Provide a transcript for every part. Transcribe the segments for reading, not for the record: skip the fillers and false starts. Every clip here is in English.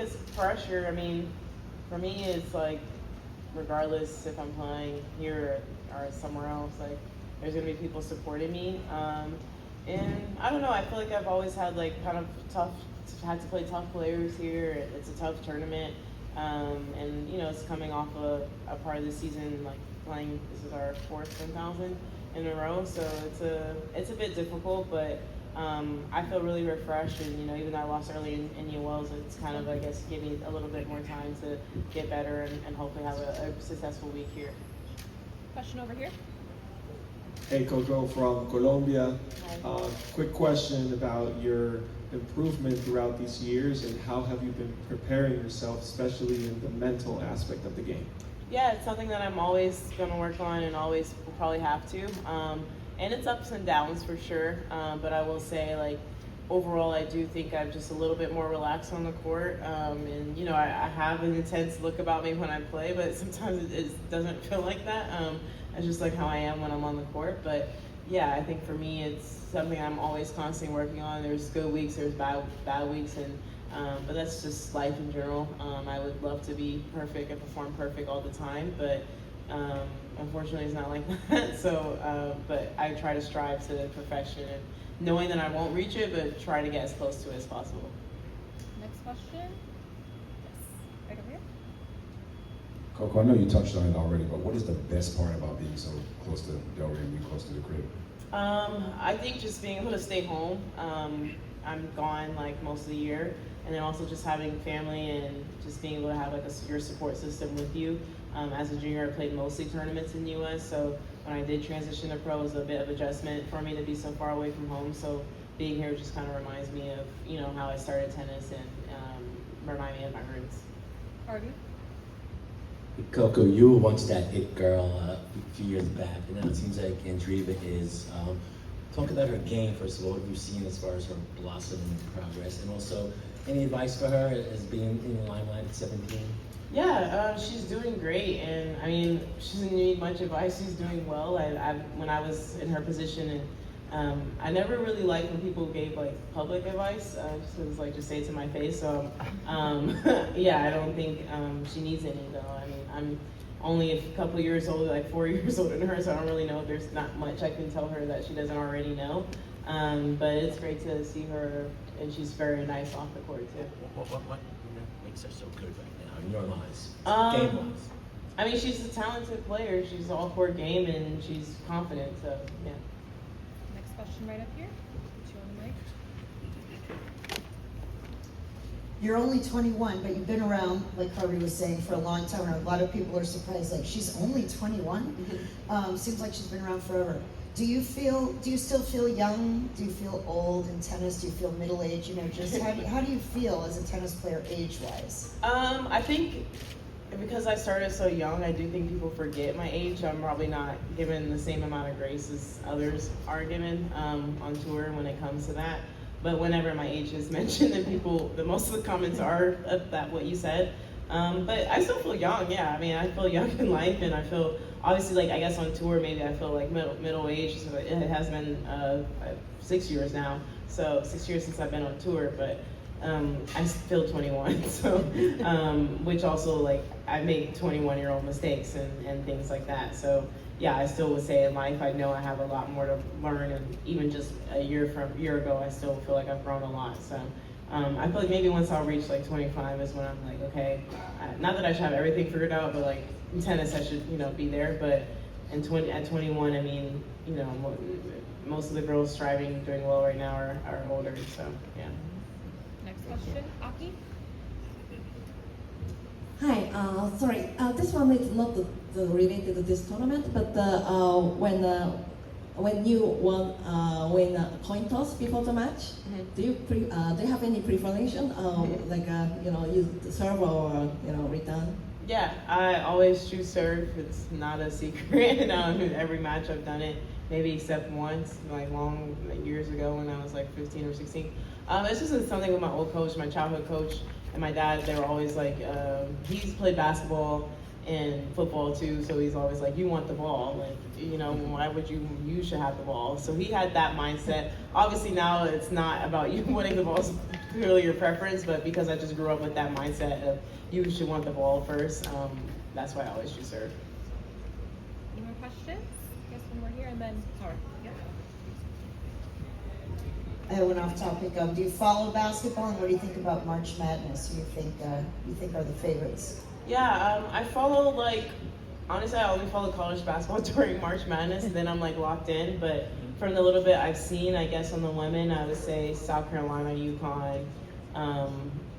it's pressure. I mean, for me, it's like, regardless if I'm playing here or somewhere else, like, there's gonna be people supporting me. And I don't know, I feel like I've always had like kind of had to play tough players here. It's a tough tournament. And you know, it's coming off a part of the season, like playing, this is our fourth 10,000 in a row. So it's a bit difficult, but I feel really refreshed, and you know, even though I lost early in Indian Wells, it's kind of, I guess, give me a little bit more time to get better and hopefully have a successful week here. Question over here. Hey, Coco from Colombia. Hi. Quick question about your improvement throughout these years, and how have you been preparing yourself, especially in the mental aspect of the game? Yeah, it's something that I'm always going to work on and always will probably have to. And it's ups and downs for sure. But I will say, like, overall, I do think I'm just a little bit more relaxed on the court. And, you know, I have an intense look about me when I play, but sometimes it doesn't feel like that. It's just like how I am when I'm on the court. But yeah, I think for me, it's something I'm always constantly working on. There's good weeks, there's bad weeks, and but that's just life in general. I would love to be perfect and perform perfect all the time, but unfortunately it's not like that. So, but I try to strive to perfection, and knowing that I won't reach it, but try to get as close to it as possible. Next question. Yes, right over here. Coco, I know you touched on it already, but what is the best part about being so close to Delray and being close to the crib? I think just being able to stay home. I'm gone like most of the year, and then also just having family and just being able to have like your support system with you. As a junior, I played mostly tournaments in the U.S., so when I did transition to pro, it was a bit of adjustment for me to be so far away from home. So being here just kind of reminds me of, you know, how I started tennis, and remind me of my roots. Harvey. Coco, you were once that it girl a few years back, and now it seems like Andreeva is. Talk about her game, first of all. What have you seen as far as her blossoming progress? And also, any advice for her as being in the limelight at 17? Yeah, she's doing great, and I mean, she doesn't need much advice. She's doing well. When I was in her position, and I never really liked when people gave like public advice. Just was like, just say it to my face. So yeah, I don't think she needs any though. I mean, I'm only a couple years older, like 4 years older than her, so I don't really know if there's not much I can tell her that she doesn't already know. But it's great to see her, and she's very nice off the court too. What makes her so good right now in your eyes, game-wise? I mean, she's a talented player. She's all court game, and she's confident. So yeah. Next question right up here. Put you on the mic. You're only 21, but you've been around, like Harvey was saying, for a long time. And a lot of people are surprised, like, she's only 21? Seems like she's been around forever. Do you still feel young? Do you feel old in tennis? Do you feel middle-aged? You know, just how do you feel as a tennis player age-wise? I think because I started so young, I do think people forget my age. I'm probably not given the same amount of grace as others are given on tour when it comes to that. But whenever my age is mentioned, then most of the comments are that what you said. But I still feel young, yeah. I mean, I feel young in life, and I feel, obviously, like, I guess on tour, maybe I feel like middle age. So it has been 6 years now. So 6 years since I've been on tour, but I feel 21. So, which also, like, I make 21-year-old mistakes and things like that. So yeah, I still would say in life, I know I have a lot more to learn, and even just a year ago, I still feel like I've grown a lot. So I feel like maybe once I'll reach like 25 is when I'm like, okay, not that I should have everything figured out, but like in tennis, I should, you know, be there. But at 21, I mean, you know, most of the girls striving, doing well right now are older. So yeah. Next question. Aki. Hi, sorry. This one is not related to this tournament, but when you win a coin toss before the match, do you have any preference? Like you know, you serve or you know return? Yeah, I always choose serve. It's not a secret. Every match I've done it, maybe except once, like years ago when I was like 15 or 16. It's just something with my old coach, my childhood coach, and my dad. They were always like, he's played basketball, in football too, so he's always like, you want the ball, like, you know, why would you should have the ball. So he had that mindset. Obviously now it's not about you winning the ball, it's clearly your preference, but because I just grew up with that mindset of you should want the ball first, that's why I always choose serve. Any more questions? I guess one more here and then, sorry. Yeah. I went off topic. Do you follow basketball, and what do you think about March Madness? Who you think are the favorites? Yeah, I follow, like, honestly, I only follow college basketball during March Madness, and then I'm like locked in. But from the little bit I've seen, I guess on the women, I would say South Carolina, UConn.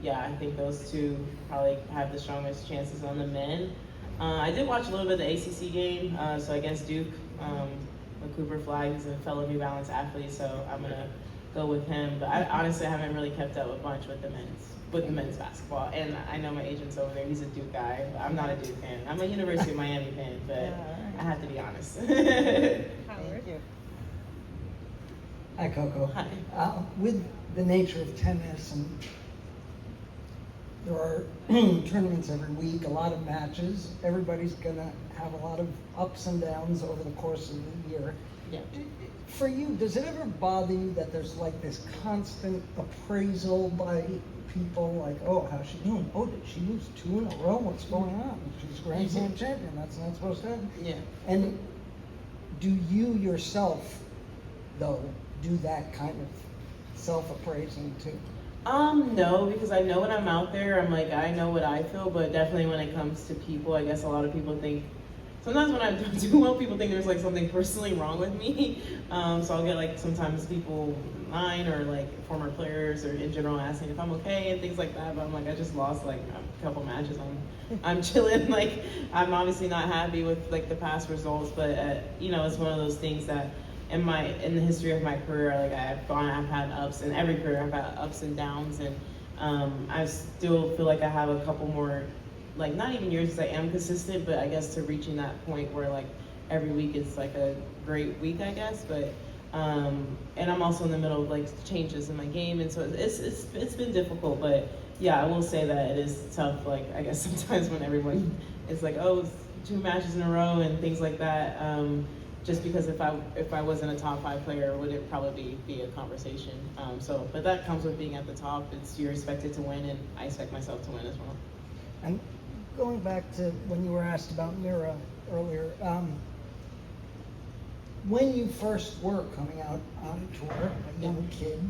Yeah, I think those two probably have the strongest chances on the men. I did watch a little bit of the ACC game, so I guess Duke, with Cooper Flag is a fellow New Balance athlete, so I'm gonna go with him. But I honestly haven't really kept up a bunch with the men's basketball, and I know my agent's over there. He's a Duke guy, but I'm not a Duke fan. I'm a University of Miami fan, but I have to be honest. Howard. Hi, Coco. Hi. With the nature of tennis, and there are tournaments every week, a lot of matches. Everybody's gonna have a lot of ups and downs over the course of the year. Yeah. For you, does it ever bother you that there's like this constant appraisal by people, like, oh, how's she doing? Oh, did she lose 2 in a row? What's going on? She's Grand Slam champion. That's not supposed to happen. Yeah. And do you yourself, though, do that kind of self-appraising too? No, because I know when I'm out there, I'm like, I know what I feel, but definitely when it comes to people, I guess a lot of people think, sometimes when I do well, people think there's like something personally wrong with me. So I'll get like sometimes people online or like former players or in general asking if I'm okay and things like that. But I'm like, I just lost like a couple matches. I'm chilling. Like I'm obviously not happy with like the past results, but you know, it's one of those things that in the history of my career, like I've had ups, and every career I've had ups and downs, and I still feel like I have a couple more, like not even years because I am consistent, but I guess to reaching that point where like every week is like a great week, I guess. But and I'm also in the middle of like changes in my game, and so it's been difficult. But yeah, I will say that it is tough. Like I guess sometimes when everyone is like, oh, it's 2 matches in a row and things like that. Just because if I wasn't a top 5 player, would it probably be a conversation? But that comes with being at the top. You're expected to win, and I expect myself to win as well. And going back to when you were asked about Mira earlier, when you first were coming out on tour, a young kid,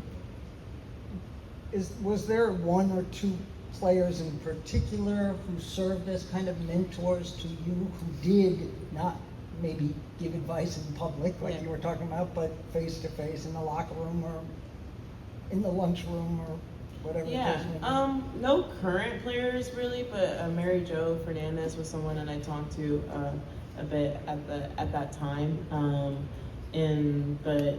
was there 1 or 2 players in particular who served as kind of mentors to you, who did not maybe give advice in public like you were talking about, but face to face in the locker room or in the lunchroom or whatever? Yeah, no current players really, but Mary Jo Fernandez was someone that I talked to a bit at that time. But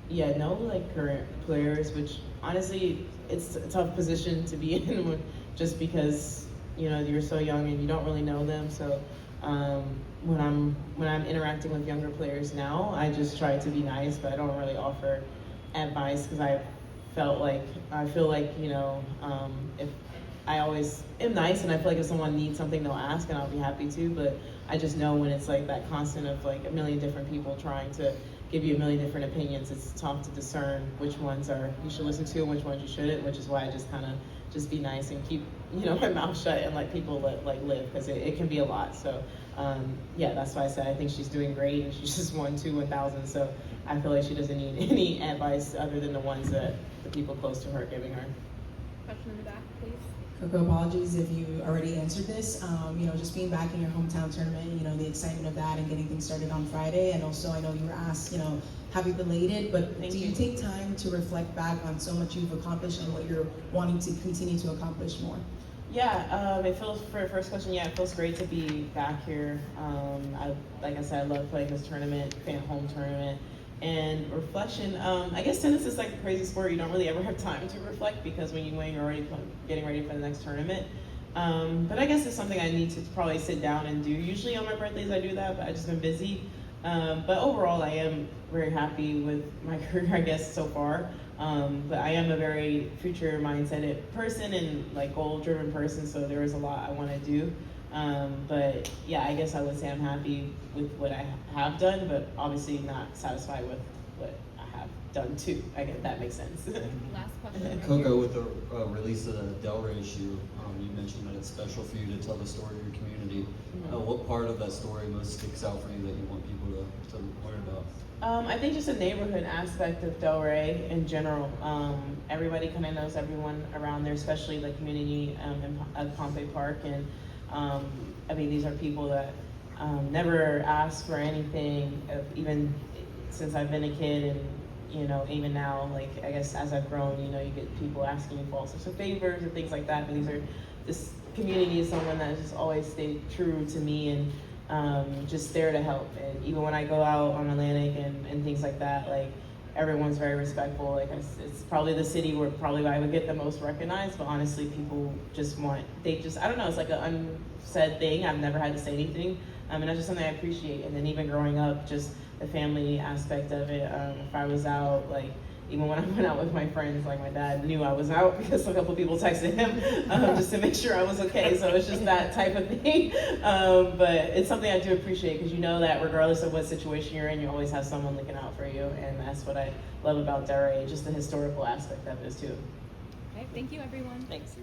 yeah, no like current players, which honestly it's a tough position to be in just because you know you're so young and you don't really know them. So when I'm interacting with younger players now, I just try to be nice, but I don't really offer advice because I feel like you know if I always am nice, and I feel like if someone needs something they'll ask and I'll be happy to, but I just know when it's like that constant of like a million different people trying to give you a million different opinions, it's tough to discern which ones you should listen to and which ones you shouldn't, which is why I just kind of just be nice and keep my mouth shut and let people live, because it can be a lot. So yeah, that's why I said I think she's doing great, and she's just won 2 1,000, so I feel like she doesn't need any advice other than the ones that the people close to her are giving her. Question in the back, please. Coco, apologies if you already answered this. Just being back in your hometown tournament, the excitement of that and getting things started on Friday. And also, I know you were asked, happy belated, but do you take time to reflect back on so much you've accomplished and what you're wanting to continue to accomplish more? Yeah, it feels, for the first question, yeah, it feels great to be back here. Like I said, I love playing this tournament, home tournament. And reflection, I guess tennis is like a crazy sport. You don't really ever have time to reflect because when you win, you're already getting ready for the next tournament. But I guess it's something I need to probably sit down and do. Usually on my birthdays I do that, but I've just been busy. But overall, I am very happy with my career, I guess, so far. But I am a very future mindset person and like goal-driven person, so there is a lot I want to do. But yeah, I guess I would say I'm happy with what I have done, but obviously not satisfied with what I have done too. I guess that makes sense. Last question. right Coco, here. with the release of the Delray issue, you mentioned that it's special for you to tell the story of your community. What part of that story most sticks out for you that you want people to learn about? I think just the neighborhood aspect of Delray in general. Everybody kind of knows everyone around there, especially the community at Pompey Park. And I mean, these are people that never ask for anything, even since I've been a kid, and you know, even now, like I guess as I've grown, you know, you get people asking you for all sorts of favors and things like that. But this community is someone that has just always stayed true to me and just there to help. And even when I go out on Atlantic and things like that, like everyone's very respectful. Like it's probably the city where probably I would get the most recognized, but honestly, people just I don't know, it's like an unsaid thing. I've never had to say anything, and that's just something I appreciate. And then even growing up, just the family aspect of it. If I was out, like even when I went out with my friends, like my dad knew I was out because a couple of people texted him just to make sure I was okay. So it's just that type of thing. But it's something I do appreciate because you know that regardless of what situation you're in, you always have someone looking out for you. And that's what I love about Delray, just the historical aspect of this too. Okay, thank you everyone. Thanks.